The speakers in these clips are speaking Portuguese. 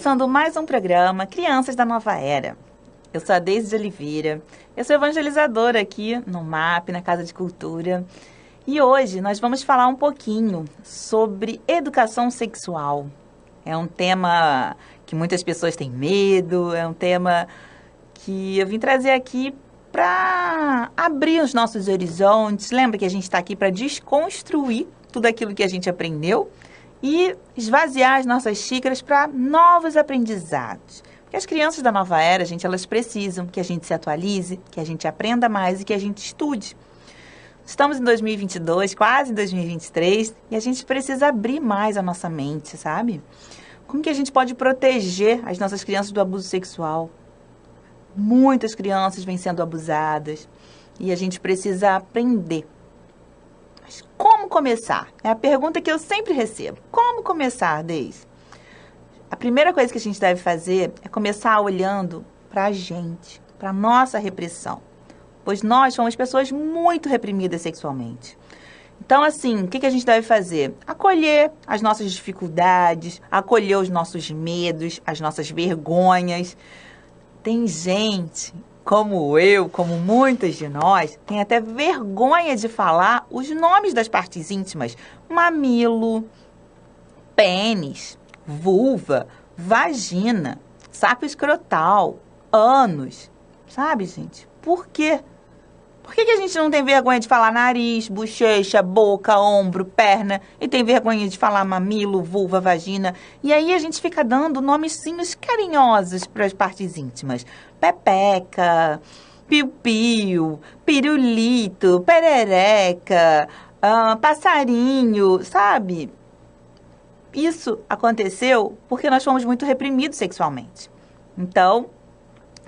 começando mais um programa Crianças da Nova Era. Eu sou a Deise de Oliveira, eu sou evangelizadora aqui no MAP, na Casa de Cultura. E hoje nós vamos falar um pouquinho sobre educação sexual. É um tema que muitas pessoas têm medo, é um tema que eu vim trazer aqui para abrir os nossos horizontes. Lembra que a gente está aqui para desconstruir tudo aquilo que a gente aprendeu e esvaziar as nossas xícaras para novos aprendizados. Porque as crianças da nova era, gente, elas precisam que a gente se atualize, que a gente aprenda mais e que a gente estude. Estamos em 2022, quase em 2023, e a gente precisa abrir mais a nossa mente, sabe? Como que a gente pode proteger as nossas crianças do abuso sexual? Muitas crianças vêm sendo abusadas e a gente precisa aprender. Mas como começar? É a pergunta que eu sempre recebo. Como começar, Deise? A primeira coisa que a gente deve fazer é começar olhando para a gente, para a nossa repressão. Pois nós somos pessoas muito reprimidas sexualmente. Então, assim, o que a gente deve fazer? Acolher as nossas dificuldades, acolher os nossos medos, as nossas vergonhas. Tem gente, como eu, como muitas de nós, tem até vergonha de falar os nomes das partes íntimas. Mamilo, pênis, vulva, vagina, saco escrotal, ânus. Sabe, gente? Por quê? Por que a gente não tem vergonha de falar nariz, bochecha, boca, ombro, perna e tem vergonha de falar mamilo, vulva, vagina? E aí a gente fica dando nomezinhos carinhosos para as partes íntimas. Pepeca, piu-piu, pirulito, perereca, passarinho, sabe? Isso aconteceu porque nós fomos muito reprimidos sexualmente. Então,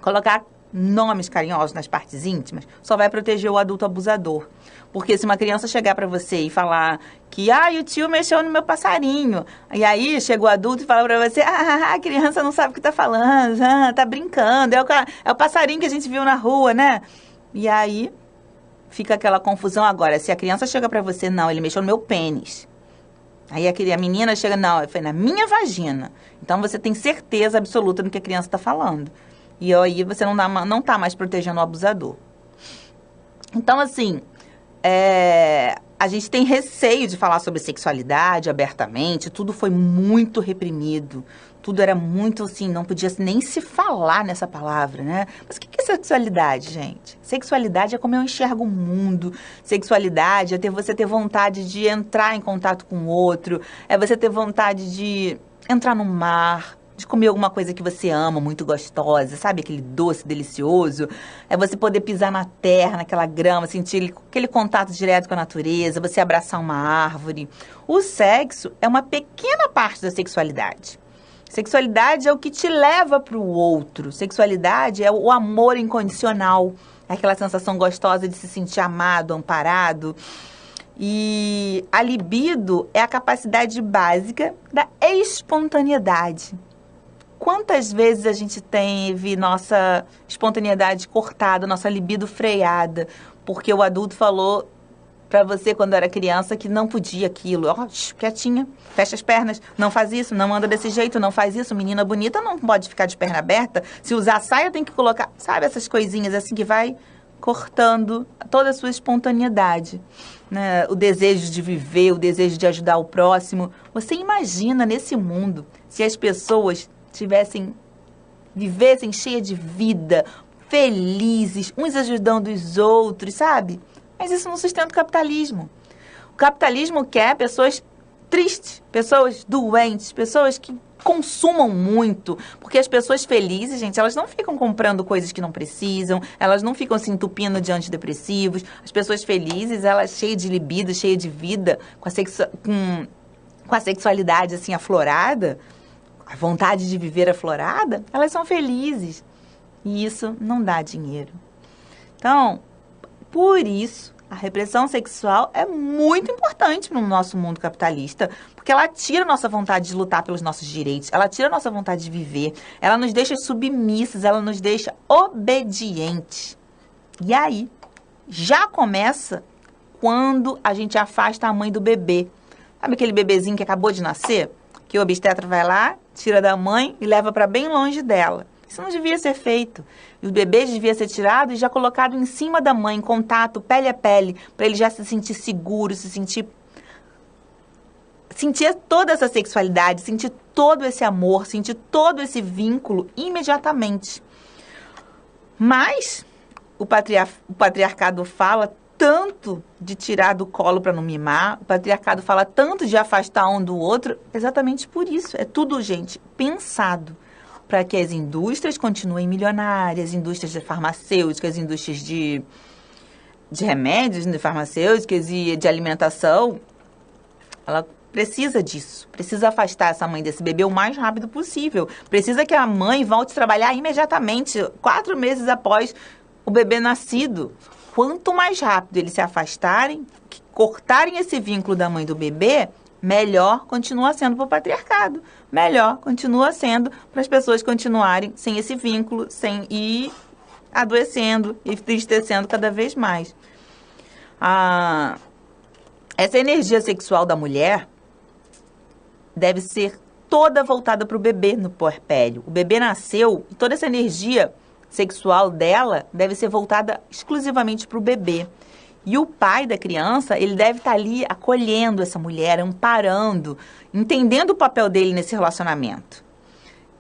colocar nomes carinhosos nas partes íntimas só vai proteger o adulto abusador. Porque se uma criança chegar para você e falar que o tio mexeu no meu passarinho, e aí chega o adulto e fala para você, a criança não sabe o que tá falando, tá brincando, é o passarinho que a gente viu na rua, né? E aí fica aquela confusão. Agora, se a criança chega para você, não, ele mexeu no meu pênis. Aí a menina chega, não, foi na minha vagina. Então você tem certeza absoluta do que a criança está falando. E aí você não está mais protegendo o abusador. Então, assim, a gente tem receio de falar sobre sexualidade abertamente. Tudo foi muito reprimido. Tudo era muito assim, não podia nem se falar nessa palavra, né? Mas o que é sexualidade, gente? Sexualidade é como eu enxergo o mundo. Sexualidade é você ter vontade de entrar em contato com o outro. É você ter vontade de entrar no mar, de comer alguma coisa que você ama, muito gostosa, sabe? Aquele doce delicioso. É você poder pisar na terra, naquela grama, sentir aquele contato direto com a natureza, você abraçar uma árvore. O sexo é uma pequena parte da sexualidade. Sexualidade é o que te leva para o outro. Sexualidade é o amor incondicional, é aquela sensação gostosa de se sentir amado, amparado. E a libido é a capacidade básica da espontaneidade. Quantas vezes a gente teve nossa espontaneidade cortada, nossa libido freada, porque o adulto falou para você quando era criança que não podia aquilo. Quietinha, fecha as pernas, não faz isso, não anda desse jeito, não faz isso. Menina bonita não pode ficar de perna aberta. Se usar saia tem que colocar, sabe, essas coisinhas assim que vai cortando toda a sua espontaneidade, né? O desejo de viver, o desejo de ajudar o próximo. Você imagina nesse mundo se as pessoas vivessem cheia de vida, felizes, uns ajudando os outros, sabe? Mas isso não sustenta o capitalismo. O capitalismo quer pessoas tristes, pessoas doentes, pessoas que consumam muito, porque as pessoas felizes, gente, elas não ficam comprando coisas que não precisam, elas não ficam se entupindo de antidepressivos. As pessoas felizes, elas cheias de libido, cheias de vida, com a sexualidade assim aflorada, a vontade de viver aflorada, elas são felizes. E isso não dá dinheiro. Então, por isso, a repressão sexual é muito importante no nosso mundo capitalista, porque ela tira a nossa vontade de lutar pelos nossos direitos, ela tira a nossa vontade de viver, ela nos deixa submissas, ela nos deixa obedientes. E aí, já começa quando a gente afasta a mãe do bebê. Sabe aquele bebezinho que acabou de nascer? que o obstetra vai lá, tira da mãe e leva para bem longe dela. Isso não devia ser feito. E o bebê devia ser tirado e já colocado em cima da mãe, em contato, pele a pele, para ele já se sentir seguro, sentir toda essa sexualidade, sentir todo esse amor, sentir todo esse vínculo imediatamente. Mas o patriarcado fala tanto de tirar do colo para não mimar, o patriarcado fala tanto de afastar um do outro, exatamente por isso. É tudo, gente, pensado para que as indústrias continuem milionárias, indústrias farmacêuticas, indústrias de remédios, de farmacêuticas e de alimentação. Ela precisa disso, precisa afastar essa mãe desse bebê o mais rápido possível. Precisa que a mãe volte a trabalhar imediatamente, 4 meses após o bebê nascido. Quanto mais rápido eles se afastarem, cortarem esse vínculo da mãe do bebê, melhor continua sendo para o patriarcado. Melhor continua sendo para as pessoas continuarem sem esse vínculo, sem ir adoecendo e entristecendo cada vez mais. Essa energia sexual da mulher deve ser toda voltada para o bebê no puerpério. O bebê nasceu e toda essa energia sexual dela deve ser voltada exclusivamente para o bebê. E o pai da criança, ele deve estar ali acolhendo essa mulher, amparando, entendendo o papel dele nesse relacionamento.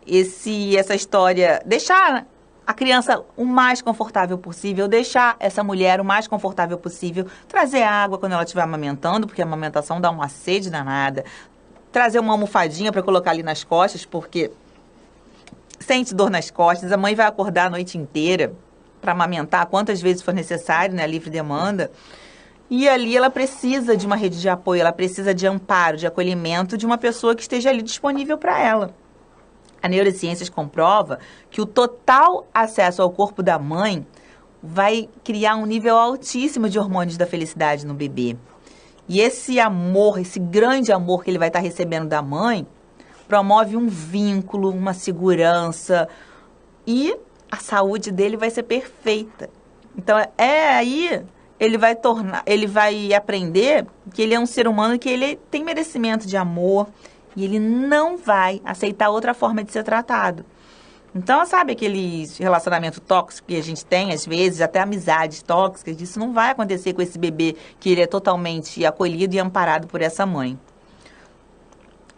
Essa história, deixar a criança o mais confortável possível, deixar essa mulher o mais confortável possível, trazer água quando ela estiver amamentando, porque a amamentação dá uma sede danada, trazer uma almofadinha para colocar ali nas costas, porque sente dor nas costas, a mãe vai acordar a noite inteira para amamentar quantas vezes for necessário, né, livre demanda. E ali ela precisa de uma rede de apoio, ela precisa de amparo, de acolhimento de uma pessoa que esteja ali disponível para ela. A neurociências comprova que o total acesso ao corpo da mãe vai criar um nível altíssimo de hormônios da felicidade no bebê. E esse amor, esse grande amor que ele vai estar recebendo da mãe, promove um vínculo, uma segurança e a saúde dele vai ser perfeita. Então, aí ele vai aprender que ele é um ser humano, que ele tem merecimento de amor e ele não vai aceitar outra forma de ser tratado. Então, sabe aquele relacionamento tóxico que a gente tem, às vezes, até amizades tóxicas, isso não vai acontecer com esse bebê, que ele é totalmente acolhido e amparado por essa mãe.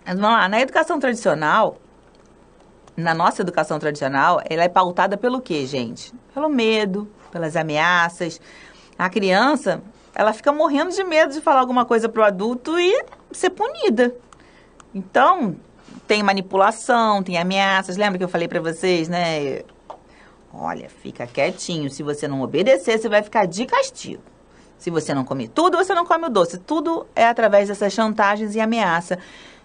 Mas vamos lá, na educação tradicional, na nossa educação tradicional, ela é pautada pelo quê, gente? Pelo medo, pelas ameaças. A criança, ela fica morrendo de medo de falar alguma coisa para o adulto e ser punida. Então, tem manipulação, tem ameaças. Lembra que eu falei para vocês, né? Olha, fica quietinho. Se você não obedecer, você vai ficar de castigo. Se você não comer tudo, você não come o doce. Tudo é através dessas chantagens e ameaça.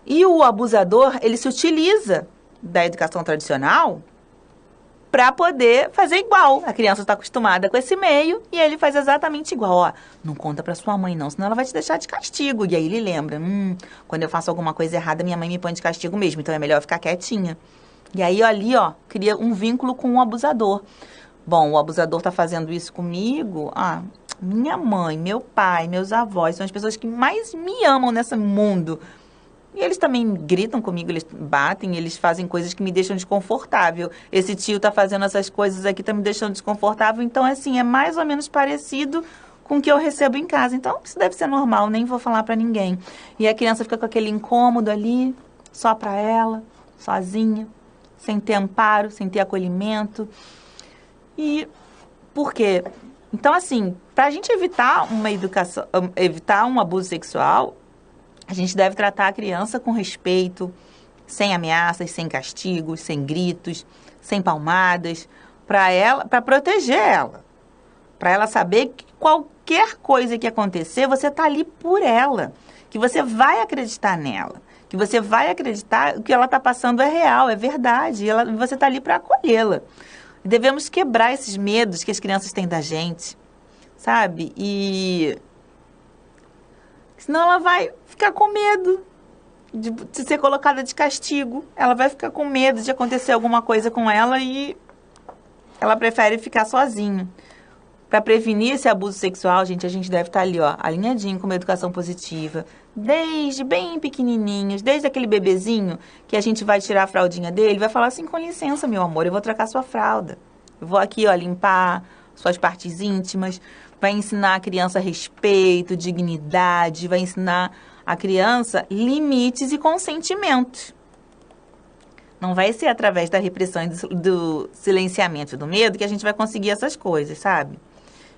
E o abusador, ele se utiliza da educação tradicional para poder fazer igual. A criança está acostumada com esse meio e ele faz exatamente igual. Ó, não conta para sua mãe não, senão ela vai te deixar de castigo. E aí ele lembra, quando eu faço alguma coisa errada, minha mãe me põe de castigo mesmo, então é melhor eu ficar quietinha. E aí ali, ó, cria um vínculo com o abusador. Bom, o abusador está fazendo isso comigo, minha mãe, meu pai, meus avós, são as pessoas que mais me amam nesse mundo. E eles também gritam comigo, eles batem, eles fazem coisas que me deixam desconfortável. Esse tio tá fazendo essas coisas aqui, tá me deixando desconfortável. Então, assim, é mais ou menos parecido com o que eu recebo em casa. Então, isso deve ser normal, nem vou falar pra ninguém. E a criança fica com aquele incômodo ali, só pra ela, sozinha, sem ter amparo, sem ter acolhimento. E por quê? Então, assim, pra gente evitar evitar um abuso sexual, a gente deve tratar a criança com respeito, sem ameaças, sem castigos, sem gritos, sem palmadas, para proteger ela. Para ela saber que qualquer coisa que acontecer, você está ali por ela, que você vai acreditar nela, que você vai acreditar que o que ela está passando é real, é verdade, e você está ali para acolhê-la. Devemos quebrar esses medos que as crianças têm da gente, sabe? E senão ela vai ficar com medo de ser colocada de castigo. Ela vai ficar com medo de acontecer alguma coisa com ela e ela prefere ficar sozinha. Para prevenir esse abuso sexual, gente, a gente deve estar ali, ó, alinhadinho com uma educação positiva, desde bem pequenininhos, desde aquele bebezinho que a gente vai tirar a fraldinha dele, vai falar assim, com licença, meu amor, eu vou trocar sua fralda. Eu vou aqui, ó, limpar suas partes íntimas, vai ensinar a criança respeito, dignidade, vai ensinar a criança limites e consentimento. Não vai ser através da repressão e do silenciamento do medo que a gente vai conseguir essas coisas, sabe?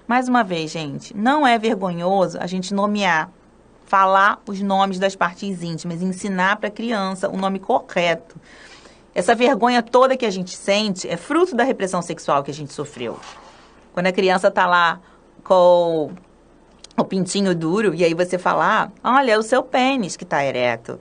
Mais uma vez, gente, não é vergonhoso a gente nomear, falar os nomes das partes íntimas, ensinar para a criança o nome correto. Essa vergonha toda que a gente sente é fruto da repressão sexual que a gente sofreu. Quando a criança está lá com o pintinho duro e aí você fala, olha, é o seu pênis que está ereto.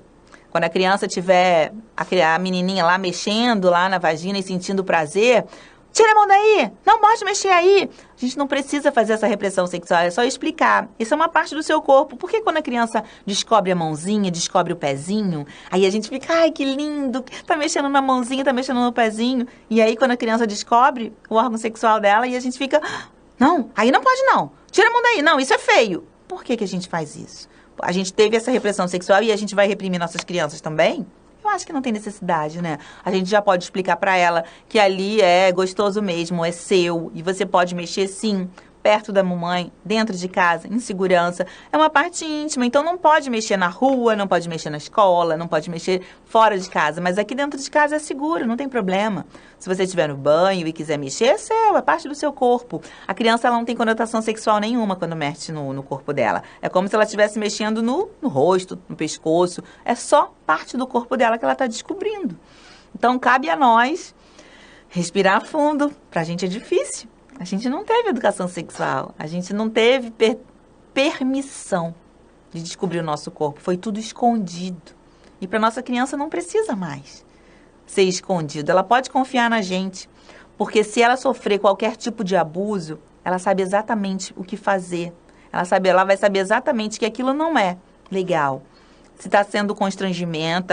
Quando a criança tiver a menininha lá mexendo lá na vagina e sentindo prazer, tira a mão daí, não pode mexer aí. A gente não precisa fazer essa repressão sexual, é só explicar. Isso é uma parte do seu corpo. Por que quando a criança descobre a mãozinha, descobre o pezinho, aí a gente fica, ai, que lindo, tá mexendo na mãozinha, tá mexendo no pezinho. E aí quando a criança descobre o órgão sexual dela, e a gente fica, não, aí não pode não, tira a mão daí, não, isso é feio. Por que a gente faz isso? A gente teve essa repressão sexual e a gente vai reprimir nossas crianças também? Eu acho que não tem necessidade, né? A gente já pode explicar para ela que ali é gostoso mesmo, é seu. E você pode mexer, sim, perto da mamãe, dentro de casa, em segurança. É uma parte íntima, então não pode mexer na rua, não pode mexer na escola, não pode mexer fora de casa. Mas aqui dentro de casa é seguro, não tem problema. Se você estiver no banho e quiser mexer, é seu, é parte do seu corpo. A criança ela não tem conotação sexual nenhuma quando mexe no corpo dela. É como se ela estivesse mexendo no rosto, no pescoço. É só parte do corpo dela que ela está descobrindo. Então, cabe a nós respirar fundo. Pra gente é difícil. A gente não teve educação sexual, a gente não teve permissão de descobrir o nosso corpo. Foi tudo escondido. E para nossa criança não precisa mais ser escondido. Ela pode confiar na gente, porque se ela sofrer qualquer tipo de abuso, ela sabe exatamente o que fazer. Ela vai saber exatamente que aquilo não é legal. Se está sendo constrangimento,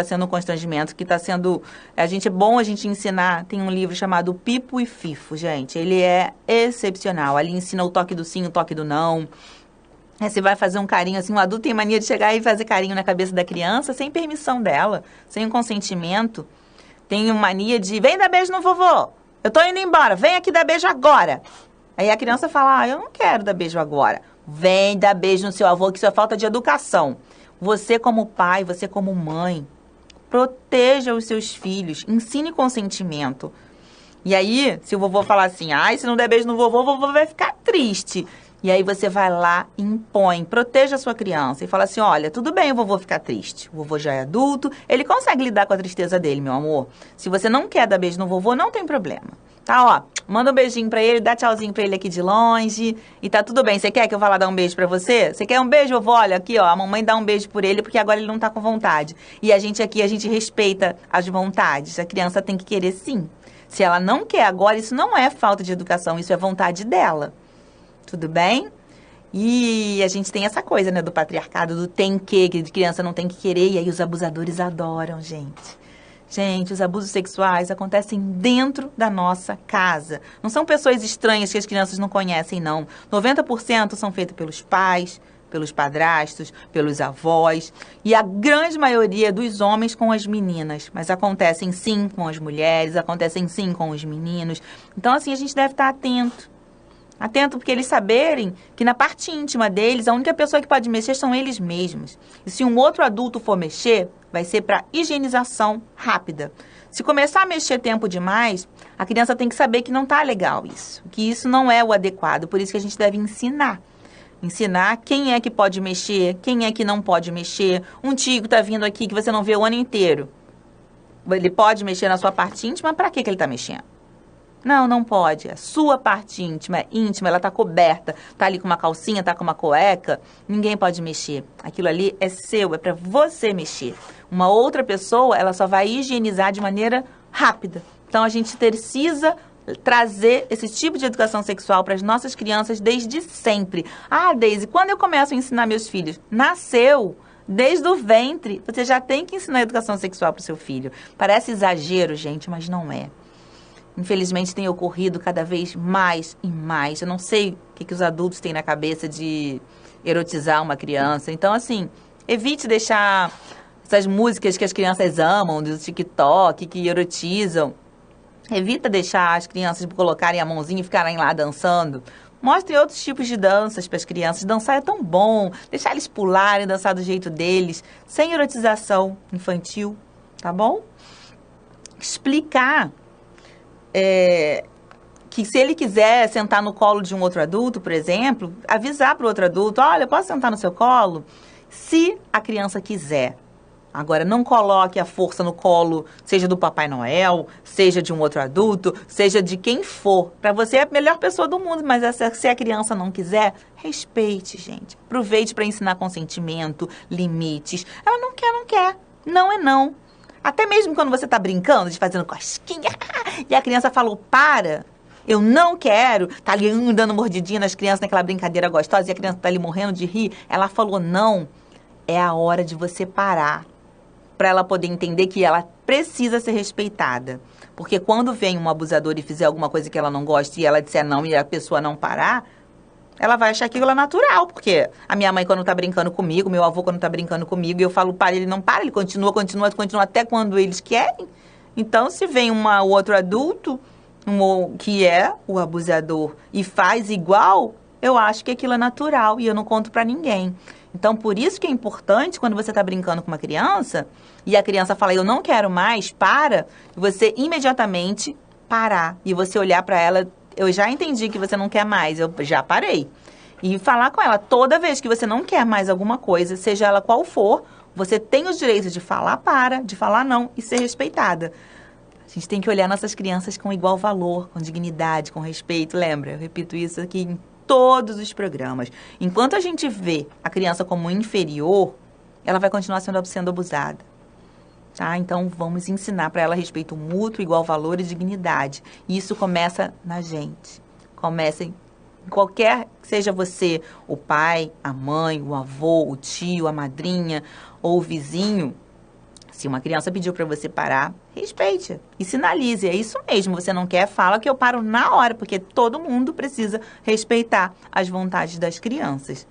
que está sendo... É bom a gente ensinar. Tem um livro chamado Pipo e Fifo, gente. Ele é excepcional. Ali ensina o toque do sim, o toque do não. Você vai fazer um carinho, assim, um adulto tem mania de chegar e fazer carinho na cabeça da criança sem permissão dela, sem um consentimento. Tem mania de, vem dar beijo no vovô. Eu tô indo embora, vem aqui dar beijo agora. Aí a criança fala, eu não quero dar beijo agora. Vem dar beijo no seu avô, que isso é falta de educação. Você como pai, você como mãe, proteja os seus filhos, ensine consentimento. E aí, se o vovô falar assim, se não der beijo no vovô, o vovô vai ficar triste. E aí você vai lá e impõe, proteja a sua criança e fala assim, olha, tudo bem o vovô ficar triste. O vovô já é adulto, ele consegue lidar com a tristeza dele, meu amor. Se você não quer dar beijo no vovô, não tem problema. Tá, ó, manda um beijinho pra ele, dá tchauzinho pra ele aqui de longe e tá tudo bem. Você quer que eu vá lá dar um beijo pra você? Você quer um beijo, vovô? Olha, aqui, ó, a mamãe dá um beijo por ele porque agora ele não tá com vontade. E a gente aqui, a gente respeita as vontades. A criança tem que querer sim. Se ela não quer agora, isso não é falta de educação, isso é vontade dela. Tudo bem? E a gente tem essa coisa, né, do patriarcado, do tem que criança não tem que querer, e aí os abusadores adoram, gente. Gente, os abusos sexuais acontecem dentro da nossa casa. Não são pessoas estranhas que as crianças não conhecem, não. 90% são feitos pelos pais, pelos padrastos, pelos avós. E a grande maioria dos homens com as meninas. Mas acontecem sim com as mulheres, acontecem sim com os meninos. Então, assim, a gente deve estar atento. Atento porque eles saberem que na parte íntima deles, a única pessoa que pode mexer são eles mesmos. E se um outro adulto for mexer, vai ser para higienização rápida. Se começar a mexer tempo demais, a criança tem que saber que não está legal isso. Que isso não é o adequado. Por isso que a gente deve ensinar. Ensinar quem é que pode mexer, quem é que não pode mexer. Um tio está vindo aqui que você não vê o ano inteiro. Ele pode mexer na sua parte íntima, para que ele está mexendo? Não, não pode. A sua parte íntima, ela tá coberta, tá ali com uma calcinha, tá com uma cueca, ninguém pode mexer. Aquilo ali é seu, é para você mexer. Uma outra pessoa, ela só vai higienizar de maneira rápida. Então, a gente precisa trazer esse tipo de educação sexual para as nossas crianças desde sempre. Deise, quando eu começo a ensinar meus filhos? Nasceu. Desde o ventre, você já tem que ensinar educação sexual para o seu filho. Parece exagero, gente, mas não é. infelizmente, tem ocorrido cada vez mais e mais. Eu não sei o que os adultos têm na cabeça de erotizar uma criança. Então, assim, evite deixar essas músicas que as crianças amam, do TikTok, que erotizam. Evita deixar as crianças colocarem a mãozinha e ficarem lá dançando. Mostre outros tipos de danças para as crianças. Dançar é tão bom. Deixar eles pularem, dançar do jeito deles, sem erotização infantil, tá bom? Explicar que se ele quiser sentar no colo de um outro adulto, por exemplo, avisar para o outro adulto, olha, eu posso sentar no seu colo? Se a criança quiser. Agora, não coloque a força no colo, seja do Papai Noel, seja de um outro adulto, seja de quem for. Para você é a melhor pessoa do mundo, mas se a criança não quiser, respeite, gente. Aproveite para ensinar consentimento, limites. Ela não quer, não quer. Não é não. Até mesmo quando você está brincando, de fazendo cosquinha, e a criança falou, para, eu não quero, tá ali dando mordidinha nas crianças naquela brincadeira gostosa, e a criança tá ali morrendo de rir, ela falou, não, é a hora de você parar, para ela poder entender que ela precisa ser respeitada. Porque quando vem um abusador e fizer alguma coisa que ela não gosta, e ela disser não, e a pessoa não parar, ela vai achar aquilo é natural, porque a minha mãe quando tá brincando comigo, meu avô quando tá brincando comigo, eu falo para, ele não para, ele continua até quando eles querem. Então, se vem um outro adulto, que é o abusador, e faz igual, eu acho que aquilo é natural e eu não conto para ninguém. Então, por isso que é importante, quando você tá brincando com uma criança, e a criança fala, eu não quero mais, para, você imediatamente parar, e você olhar para ela, eu já entendi que você não quer mais, eu já parei. E falar com ela, toda vez que você não quer mais alguma coisa, seja ela qual for, você tem o direito de falar para, de falar não e ser respeitada. A gente tem que olhar nossas crianças com igual valor, com dignidade, com respeito. Lembra? Eu repito isso aqui em todos os programas. Enquanto a gente vê a criança como inferior, ela vai continuar sendo abusada. Tá? Então, vamos ensinar para ela respeito mútuo, igual valor e dignidade. E isso começa na gente. Começa em qualquer, seja você o pai, a mãe, o avô, o tio, a madrinha ou o vizinho. Se uma criança pediu para você parar, respeite e sinalize. É isso mesmo, você não quer, fala que eu paro na hora, porque todo mundo precisa respeitar as vontades das crianças.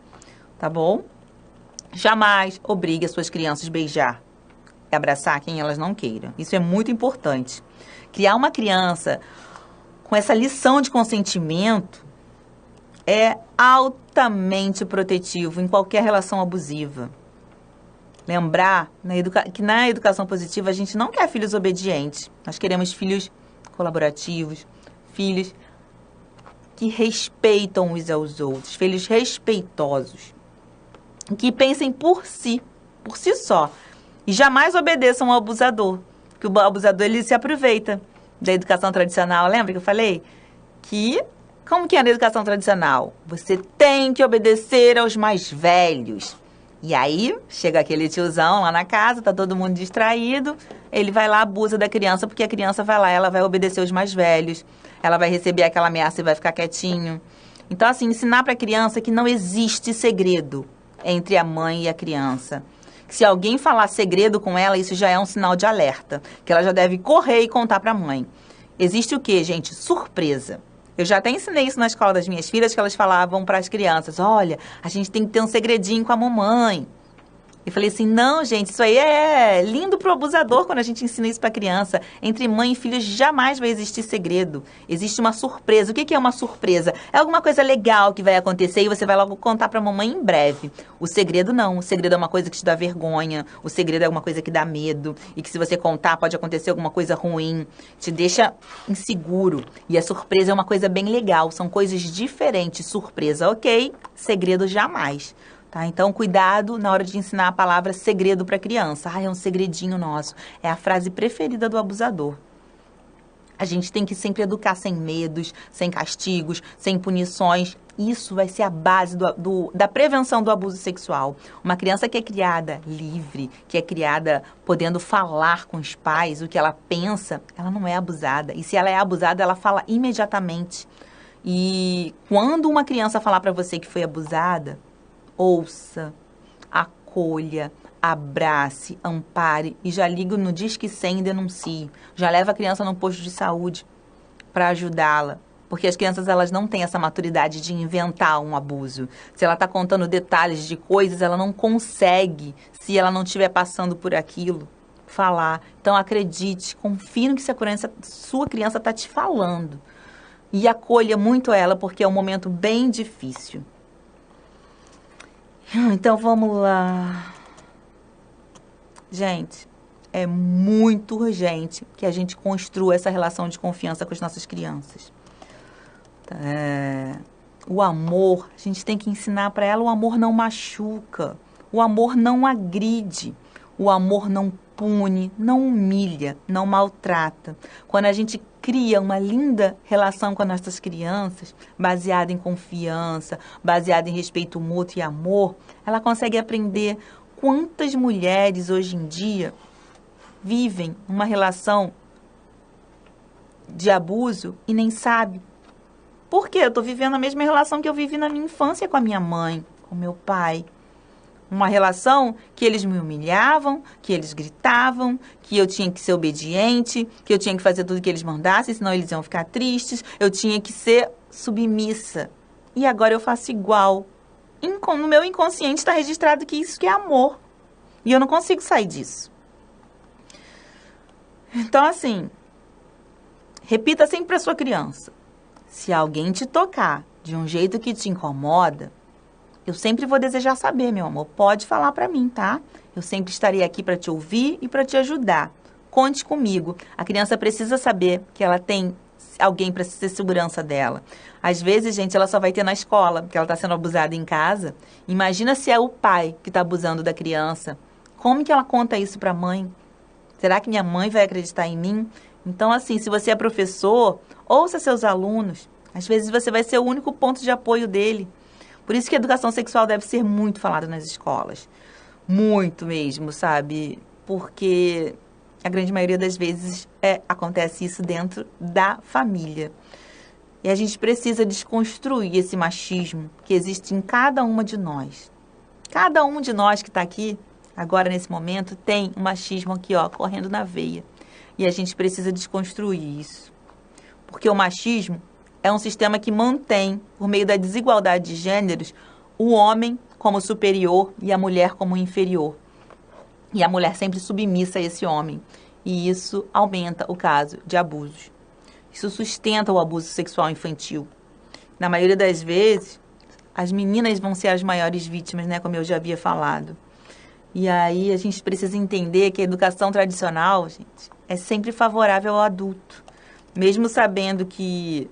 Tá bom? Jamais obrigue as suas crianças a beijar e abraçar quem elas não queiram. Isso é muito importante. Criar uma criança com essa lição de consentimento é altamente protetivo em qualquer relação abusiva. Lembrar que na educação positiva a gente não quer filhos obedientes. Nós queremos filhos colaborativos, filhos que respeitam uns aos outros, filhos respeitosos, que pensem por si só. E jamais obedeçam ao abusador, porque o abusador ele se aproveita da educação tradicional. Lembra que eu falei? Como que é na educação tradicional? Você tem que obedecer aos mais velhos. E aí, chega aquele tiozão lá na casa, tá todo mundo distraído, ele vai lá, abusa da criança, porque a criança vai lá, ela vai obedecer os mais velhos, ela vai receber aquela ameaça e vai ficar quietinho. Então, assim, ensinar para a criança que não existe segredo entre a mãe e a criança. Que se alguém falar segredo com ela, isso já é um sinal de alerta, que ela já deve correr e contar para a mãe. Existe o quê, gente? Surpresa. Eu já até ensinei isso na escola das minhas filhas, que elas falavam para as crianças, olha, a gente tem que ter um segredinho com a mamãe. Eu falei assim, não, gente, isso aí é lindo pro abusador quando a gente ensina isso pra criança. Entre mãe e filho jamais vai existir segredo. Existe uma surpresa. O que é uma surpresa? É alguma coisa legal que vai acontecer e você vai logo contar pra mamãe em breve. O segredo não. O segredo é uma coisa que te dá vergonha. O segredo é alguma coisa que dá medo. E que se você contar pode acontecer alguma coisa ruim. Te deixa inseguro. E a surpresa é uma coisa bem legal. São coisas diferentes. Surpresa, ok. Segredo jamais. Tá? Então, cuidado na hora de ensinar a palavra segredo para a criança. É um segredinho nosso. É a frase preferida do abusador. A gente tem que sempre educar sem medos, sem castigos, sem punições. Isso vai ser a base da prevenção do abuso sexual. Uma criança que é criada livre, que é criada podendo falar com os pais o que ela pensa, ela não é abusada. E se ela é abusada, ela fala imediatamente. E quando uma criança falar para você que foi abusada, ouça, acolha, abrace, ampare e já liga no Disque 100 e denuncie. Já leva a criança no posto de saúde. para ajudá-la. Porque as crianças, elas não têm essa maturidade de inventar um abuso. Se ela está contando detalhes de coisas, ela não consegue, se ela não estiver passando por aquilo, falar. Então, acredite, confie no que sua criança está te falando. E acolha muito ela, porque é um momento bem difícil. Então, vamos lá. Gente, é muito urgente que a gente construa essa relação de confiança com as nossas crianças. O amor, a gente tem que ensinar para ela, o amor não machuca, o amor não agride, o amor não pune, não humilha, não maltrata. Quando a gente cria uma linda relação com as nossas crianças, baseada em confiança, baseada em respeito mútuo e amor, ela consegue aprender quantas mulheres hoje em dia vivem uma relação de abuso e nem sabe. Por quê? Eu estou vivendo a mesma relação que eu vivi na minha infância com a minha mãe, com meu pai. Uma relação que eles me humilhavam, que eles gritavam, que eu tinha que ser obediente, que eu tinha que fazer tudo que eles mandassem, senão eles iam ficar tristes. Eu tinha que ser submissa. E agora eu faço igual. No meu inconsciente está registrado que isso que é amor. E eu não consigo sair disso. Então, assim, repita sempre para sua criança. Se alguém te tocar de um jeito que te incomoda, eu sempre vou desejar saber, meu amor. Pode falar para mim, tá? Eu sempre estarei aqui para te ouvir e para te ajudar. Conte comigo. A criança precisa saber que ela tem alguém para ser segurança dela. Às vezes, gente, ela só vai ter na escola, porque ela está sendo abusada em casa. Imagina se é o pai que está abusando da criança. Como que ela conta isso para a mãe? Será que minha mãe vai acreditar em mim? Então, assim, se você é professor, ouça seus alunos. Às vezes você vai ser o único ponto de apoio dele. Por isso que a educação sexual deve ser muito falada nas escolas. Muito mesmo, sabe? Porque a grande maioria das vezes acontece isso dentro da família. E a gente precisa desconstruir esse machismo que existe em cada uma de nós. Cada um de nós que está aqui, agora nesse momento, tem um machismo aqui, ó, correndo na veia. E a gente precisa desconstruir isso. Porque o machismo é um sistema que mantém, por meio da desigualdade de gêneros, o homem como superior e a mulher como inferior. E a mulher sempre submissa a esse homem. E isso aumenta o caso de abusos. Isso sustenta o abuso sexual infantil. Na maioria das vezes, as meninas vão ser as maiores vítimas, né? Como eu já havia falado. E aí a gente precisa entender que a educação tradicional, gente, é sempre favorável ao adulto. Mesmo sabendo que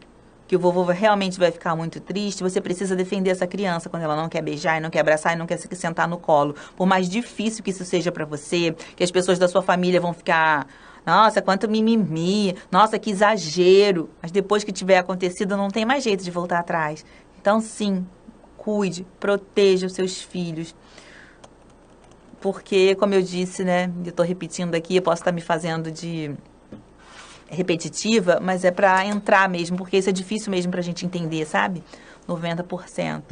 o vovô realmente vai ficar muito triste, você precisa defender essa criança quando ela não quer beijar, e não quer abraçar, e não quer se sentar no colo. Por mais difícil que isso seja para você, que as pessoas da sua família vão ficar, nossa, quanto mimimi, nossa, que exagero. Mas depois que tiver acontecido, não tem mais jeito de voltar atrás. Então, sim, cuide, proteja os seus filhos. Porque, como eu disse, né, eu estou repetindo aqui, eu posso estar me fazendo de repetitiva, mas é para entrar mesmo, porque isso é difícil mesmo para a gente entender, sabe? 90%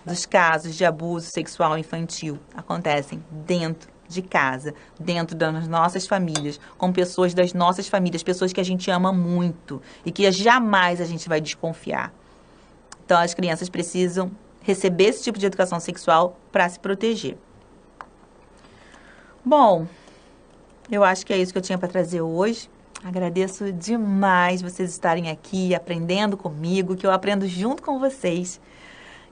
dos casos de abuso sexual infantil acontecem dentro de casa, dentro das nossas famílias, com pessoas das nossas famílias, pessoas que a gente ama muito e que jamais a gente vai desconfiar. Então, as crianças precisam receber esse tipo de educação sexual para se proteger. Bom, eu acho que é isso que eu tinha para trazer hoje. Agradeço demais vocês estarem aqui aprendendo comigo, que eu aprendo junto com vocês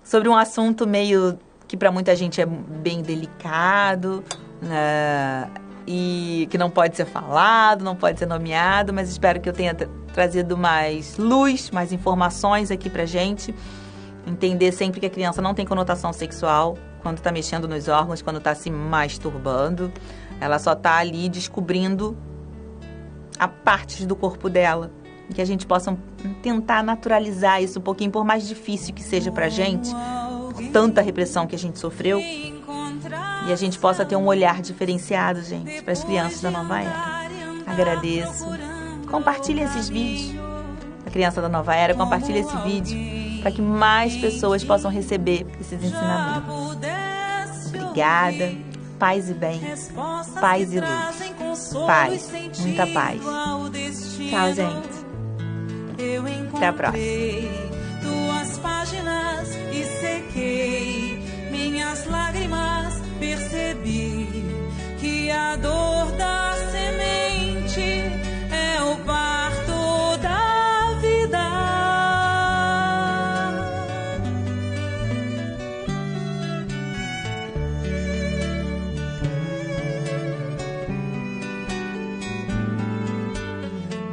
sobre um assunto meio que para muita gente é bem delicado, né? E que não pode ser falado, não pode ser nomeado, mas espero que eu tenha trazido mais luz, mais informações aqui pra gente. Entender sempre que a criança não tem conotação sexual quando está mexendo nos órgãos, quando está se masturbando. Ela só está ali descobrindo a partes do corpo dela. E que a gente possa tentar naturalizar isso um pouquinho, por mais difícil que seja pra gente, por tanta repressão que a gente sofreu. E a gente possa ter um olhar diferenciado, gente, para as crianças da nova era. Agradeço. Compartilhe esses vídeos. A criança da nova era, compartilhe esse vídeo para que mais pessoas possam receber esses ensinamentos. Obrigada. Paz e bem. Paz e luz. Paz. Muita paz. Tchau, gente. Até a próxima. Tuas páginas e sequei minhas lágrimas, percebi que a dor da semente é o parto da vida.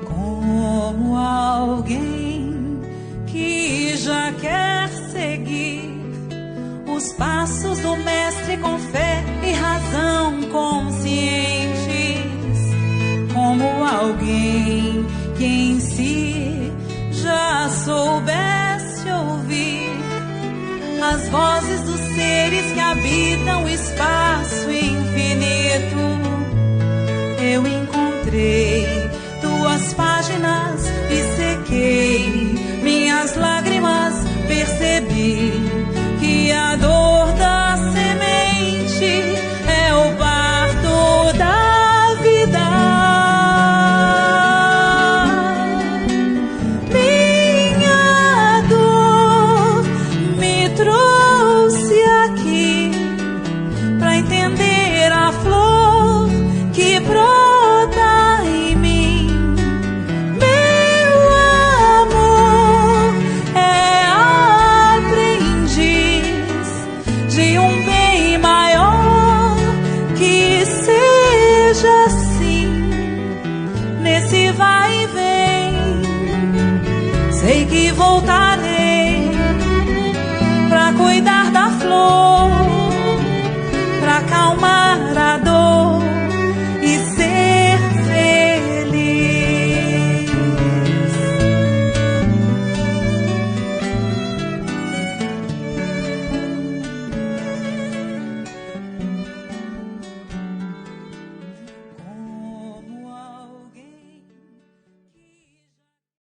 Como alguém que já quer seguir os passos do mestre com fé e razão conscientes, como alguém que em si já soubesse ouvir as vozes dos seres que habitam o espaço infinito. Eu encontrei tuas páginas e sequei